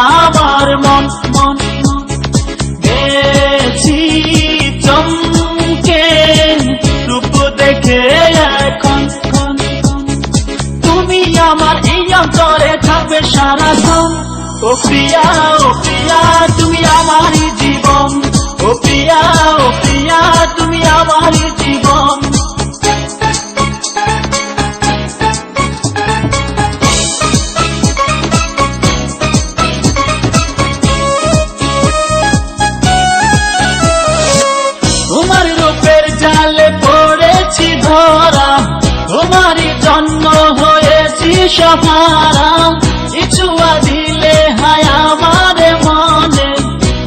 আমার মন মন গেছি চমকে রূপ দেখে এখন তুমি আমার এই অন্তরে থাকবে সারাক্ষণ। ও প্রিয়া তুমি আমারই জীবন। ও প্রিয়া তুমি আমারই জীবন। তোমার রূপের জালে পড়েছি ধরা, তোমারই জন্য হয়েছি সহারা। কিছু দিলে হায় আমার মনে,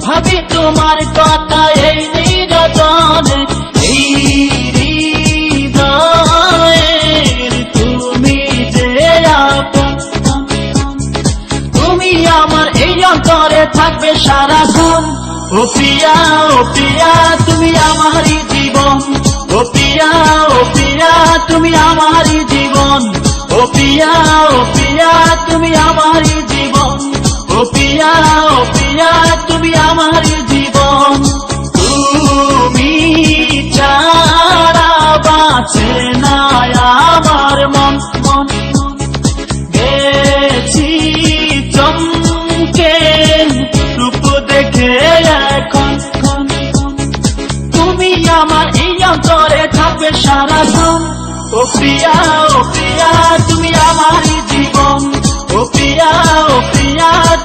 ভাবি তোমার কথা এই নিরজনে। এই হৃদয়ের তুমি যে আপন, তুমি আমার এই অন্তরে থাকবে সারাক্ষণ। ও প্রিয়া তুমি আমারই জীবন। ও প্রিয়া তুমি আমারই জীবন। ও প্রিয়া তুমি আমারই জীবন। ও প্রিয়া তুমি আমারই জীবন। তুমি ছাড়া বাঁচে না আমার মন মন গেছি চমকে রূপ দেখে এখন তুমি আমার এই অন্তরে থাকবে সারাক্ষণ। ও প্রিয়া তুমি আমারই জীবন। ও প্রিয়া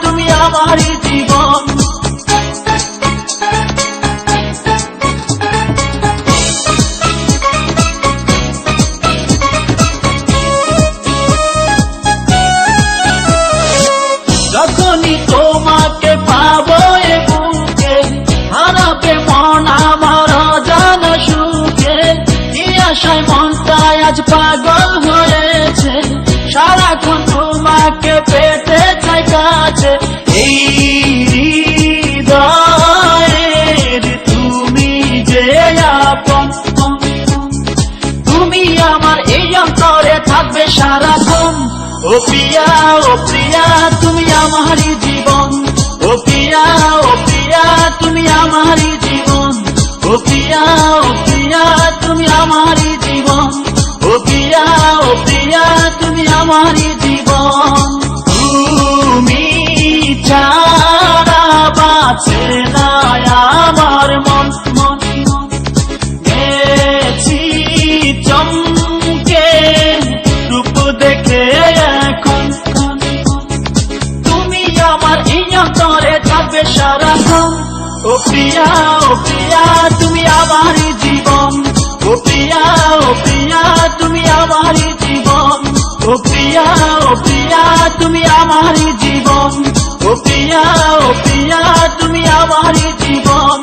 তুমি আমারই জীবন। যখনই তোমাকে পাবো এ বুকে, হারাবে মন আমার অজানা সুখে। এই আশায় মনটা আজ পাগল হয়েছে, সারাক্ষণ তোমাকে পেতে চাই কাছে। এই হৃদয়ের তুমি যে আপন, তুমি আমার এই অন্তরে থাকবে সারাক্ষণ। ও প্রিয়া তুমি আমারই জীবন। ও প্রিয়া তুমি আমারই জীবন। ও প্রিয়া তুমি আমারই জীবন। ও প্রিয়া তুমি আমারই জীবন। তুমি ছাড়া বাঁচে না আমার মন মন গেছি চমকে রূপ দেখে এখন তুমি আমার এই অন্তরে থাকবে সারাক্ষণ। ও প্রিয়া তুমি আমারই জীবন। ও প্রিয়া তুমি আমারই জীবন। ও প্রিয়া তুমি আমারই জীবন। ও প্রিয়া তুমি আমারই জীবন।